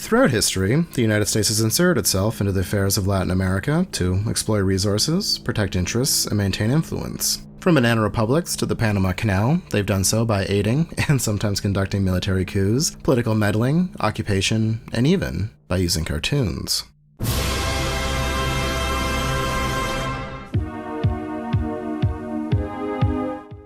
Throughout history, the United States has inserted itself into the affairs of Latin America to exploit resources, protect interests, and maintain influence. From banana republics to the Panama Canal, they've done so by aiding and sometimes conducting military coups, political meddling, occupation, and even by using cartoons.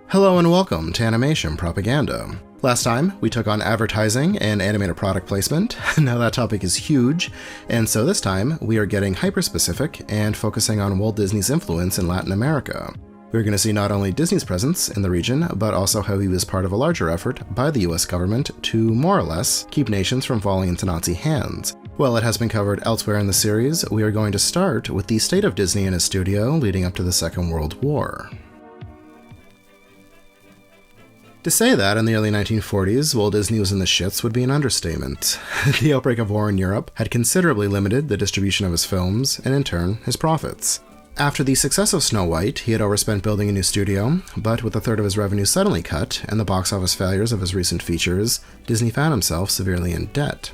Hello and welcome to Animation Propaganda. Last time, we took on advertising and animated product placement. Now that topic is huge, and so this time, we are getting hyper-specific and focusing on Walt Disney's influence in Latin America. We're going to see not only Disney's presence in the region, but also how he was part of a larger effort by the US government to, more or less, keep nations from falling into Nazi hands. While it has been covered elsewhere in the series, we are going to start with the state of Disney in his studio leading up to the Second World War. To say that in the early 1940s, Walt Disney was in the shits would be an understatement. The outbreak of war in Europe had considerably limited the distribution of his films, and in turn, his profits. After the success of Snow White, he had overspent building a new studio, but with a third of his revenue suddenly cut, and the box office failures of his recent features, Disney found himself severely in debt.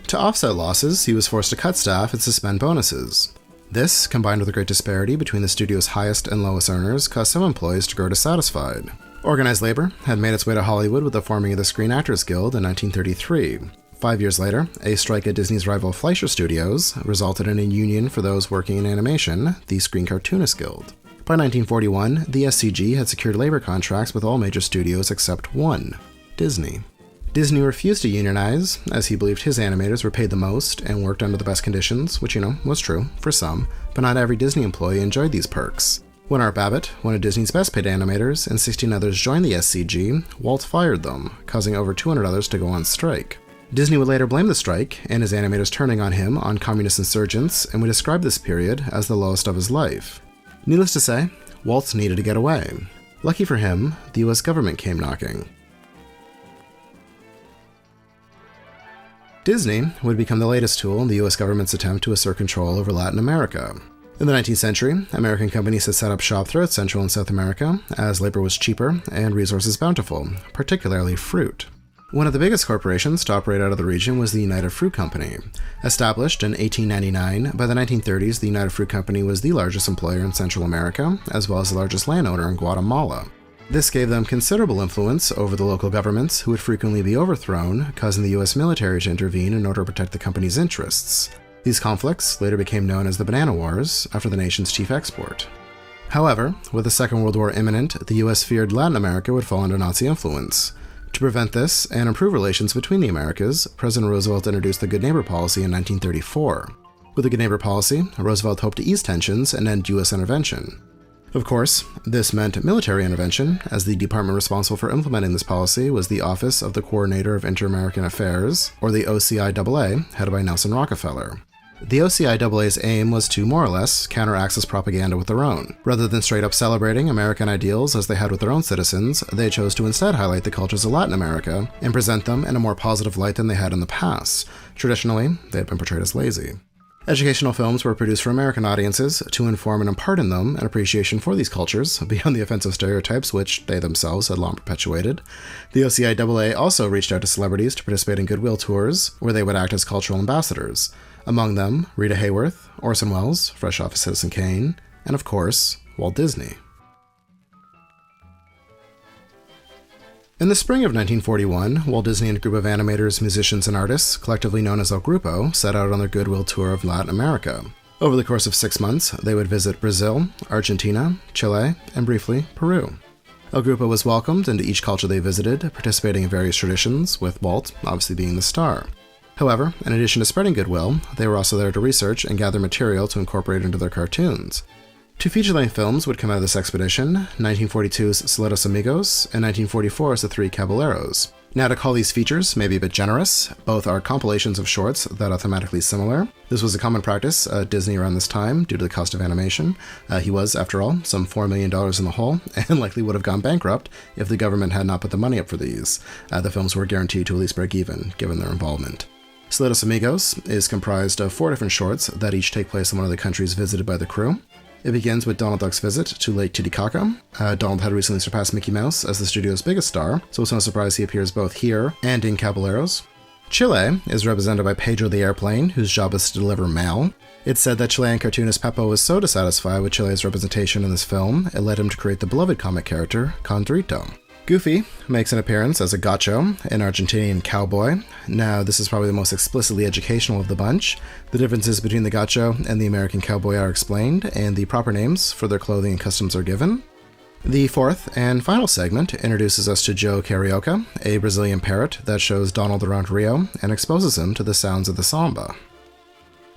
To offset losses, he was forced to cut staff and suspend bonuses. This, combined with a great disparity between the studio's highest and lowest earners, caused some employees to grow dissatisfied. Organized labor had made its way to Hollywood with the forming of the Screen Actors Guild in 1933. 5 years later, a strike at Disney's rival Fleischer Studios resulted in a union for those working in animation, the Screen Cartoonists Guild. By 1941, the SCG had secured labor contracts with all major studios except one, Disney. Disney refused to unionize, as he believed his animators were paid the most and worked under the best conditions, which, was true, for some, but not every Disney employee enjoyed these perks. When Art Babbitt, one of Disney's best-paid animators, and 16 others joined the SCG, Walt fired them, causing over 200 others to go on strike. Disney would later blame the strike, and his animators turning on him, on communist insurgents, and would describe this period as the lowest of his life. Needless to say, Walt needed to get away. Lucky for him, the US government came knocking. Disney would become the latest tool in the US government's attempt to assert control over Latin America. In the 19th century, American companies had set up shop throughout Central and South America, as labor was cheaper and resources bountiful, particularly fruit. One of the biggest corporations to operate out of the region was the United Fruit Company. Established in 1899, by the 1930s the United Fruit Company was the largest employer in Central America, as well as the largest landowner in Guatemala. This gave them considerable influence over the local governments, who would frequently be overthrown, causing the US military to intervene in order to protect the company's interests. These conflicts later became known as the Banana Wars, after the nation's chief export. However, with the Second World War imminent, the US feared Latin America would fall under Nazi influence. To prevent this, and improve relations between the Americas, President Roosevelt introduced the Good Neighbor Policy in 1934. With the Good Neighbor Policy, Roosevelt hoped to ease tensions and end US intervention. Of course, this meant military intervention, as the department responsible for implementing this policy was the Office of the Coordinator of Inter-American Affairs, or the OCIAA, headed by Nelson Rockefeller. The OCIAA's aim was to, more or less, counter Axis propaganda with their own. Rather than straight up celebrating American ideals as they had with their own citizens, they chose to instead highlight the cultures of Latin America and present them in a more positive light than they had in the past. Traditionally, they had been portrayed as lazy. Educational films were produced for American audiences to inform and impart in them an appreciation for these cultures, beyond the offensive stereotypes which they themselves had long perpetuated. The OCIAA also reached out to celebrities to participate in goodwill tours, where they would act as cultural ambassadors. Among them, Rita Hayworth, Orson Welles, fresh off of Citizen Kane, and of course, Walt Disney. In the spring of 1941, Walt Disney and a group of animators, musicians, and artists, collectively known as El Grupo, set out on their goodwill tour of Latin America. Over the course of 6 months, they would visit Brazil, Argentina, Chile, and briefly, Peru. El Grupo was welcomed into each culture they visited, participating in various traditions, with Walt obviously being the star. However, in addition to spreading goodwill, they were also there to research and gather material to incorporate into their cartoons. 2 feature-length films would come out of this expedition, 1942's Saludos Amigos and 1944's The Three Caballeros. Now, to call these features may be a bit generous. Both are compilations of shorts that are thematically similar. This was a common practice at Disney around this time due to the cost of animation. He was, after all, some $4 million in the hole, and likely would have gone bankrupt if the government had not put the money up for these. The films were guaranteed to at least break even, given their involvement. Saludos Amigos is comprised of 4 different shorts that each take place in one of the countries visited by the crew. It begins with Donald Duck's visit to Lake Titicaca. Donald had recently surpassed Mickey Mouse as the studio's biggest star, so it's no surprise he appears both here and in Caballeros. Chile is represented by Pedro the Airplane, whose job is to deliver mail. It's said that Chilean cartoonist Pepo was so dissatisfied with Chile's representation in this film, it led him to create the beloved comic character, Condorito. Goofy makes an appearance as a gaucho, an Argentinian cowboy. Now, this is probably the most explicitly educational of the bunch. The differences between the gaucho and the American cowboy are explained, and the proper names for their clothing and customs are given. The fourth and final segment introduces us to Joe Carioca, a Brazilian parrot that shows Donald around Rio and exposes him to the sounds of the samba.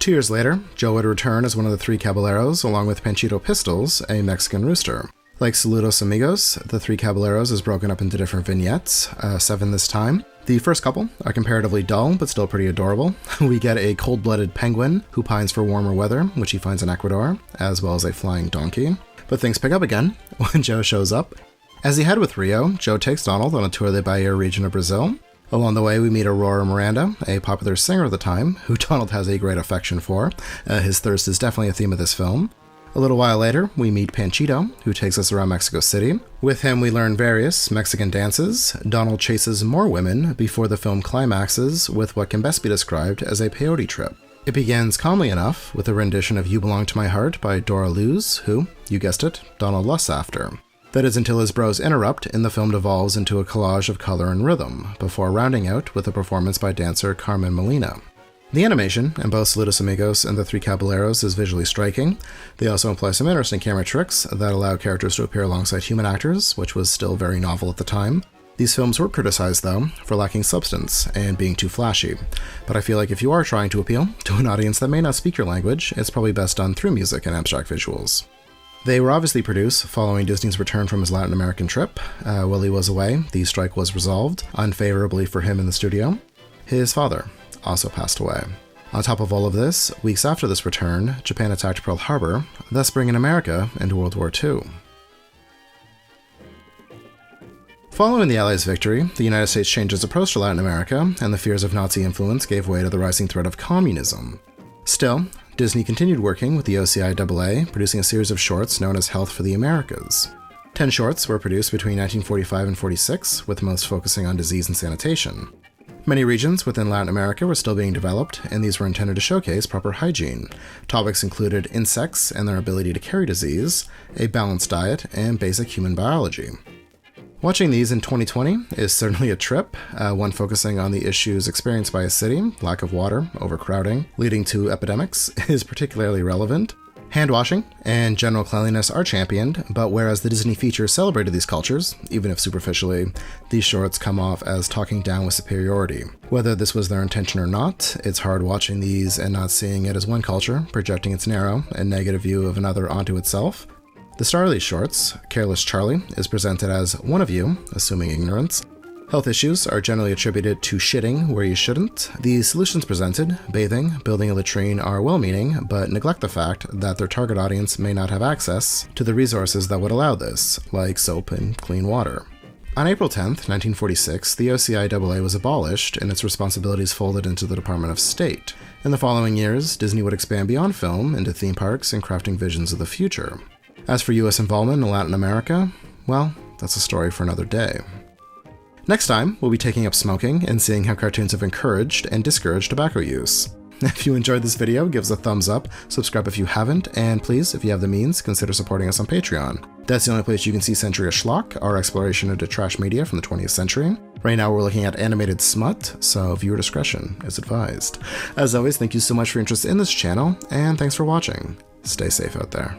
2 years later, Joe would return as one of the three caballeros along with Panchito Pistols, a Mexican rooster. Like Saludos Amigos, the three caballeros is broken up into different vignettes, 7 this time. The first couple are comparatively dull, but still pretty adorable. We get a cold-blooded penguin who pines for warmer weather, which he finds in Ecuador, as well as a flying donkey. But things pick up again when Joe shows up. As he head with Rio, Joe takes Donald on a tour of the Bahia region of Brazil. Along the way, we meet Aurora Miranda, a popular singer of the time, who Donald has a great affection for. His thirst is definitely a theme of this film. A little while later, we meet Panchito, who takes us around Mexico City. With him, we learn various Mexican dances. Donald chases more women before the film climaxes with what can best be described as a peyote trip. It begins calmly enough with a rendition of You Belong to My Heart by Dora Luz, who, you guessed it, Donald lusts after. That is until his bros interrupt and the film devolves into a collage of color and rhythm, before rounding out with a performance by dancer Carmen Molina. The animation in both Saludos Amigos and The Three Caballeros is visually striking. They also employ some interesting camera tricks that allow characters to appear alongside human actors, which was still very novel at the time. These films were criticized, though, for lacking substance and being too flashy. But I feel like if you are trying to appeal to an audience that may not speak your language, it's probably best done through music and abstract visuals. They were obviously produced following Disney's return from his Latin American trip. While he was away, the strike was resolved, unfavorably for him in the studio. His father also passed away. On top of all of this, weeks after this return, Japan attacked Pearl Harbor, thus bringing America into World War II. Following the Allies' victory, the United States changed its approach to Latin America, and the fears of Nazi influence gave way to the rising threat of communism. Still, Disney continued working with the OCIAA, producing a series of shorts known as Health for the Americas. 10 shorts were produced between 1945 and 46, with most focusing on disease and sanitation. Many regions within Latin America were still being developed, and these were intended to showcase proper hygiene. Topics included insects and their ability to carry disease, a balanced diet, and basic human biology. Watching these in 2020 is certainly a trip, one focusing on the issues experienced by a city, lack of water, overcrowding, leading to epidemics, is particularly relevant. Hand washing and general cleanliness are championed, but whereas the Disney feature celebrated these cultures, even if superficially, these shorts come off as talking down with superiority. Whether this was their intention or not, it's hard watching these and not seeing it as one culture projecting its narrow and negative view of another onto itself. The star of these shorts, Careless Charlie, is presented as one of you, assuming ignorance. Health issues are generally attributed to shitting where you shouldn't. The solutions presented, bathing, building a latrine, are well-meaning, but neglect the fact that their target audience may not have access to the resources that would allow this, like soap and clean water. On April 10th, 1946, the OCIAA was abolished and its responsibilities folded into the Department of State. In the following years, Disney would expand beyond film into theme parks and crafting visions of the future. As for US involvement in Latin America, well, that's a story for another day. Next time, we'll be taking up smoking and seeing how cartoons have encouraged and discouraged tobacco use. If you enjoyed this video, give us a thumbs up, subscribe if you haven't, and please, if you have the means, consider supporting us on Patreon. That's the only place you can see Century of Schlock, our exploration into trash media from the 20th century. Right now we're looking at animated smut, so viewer discretion is advised. As always, thank you so much for your interest in this channel, and thanks for watching. Stay safe out there.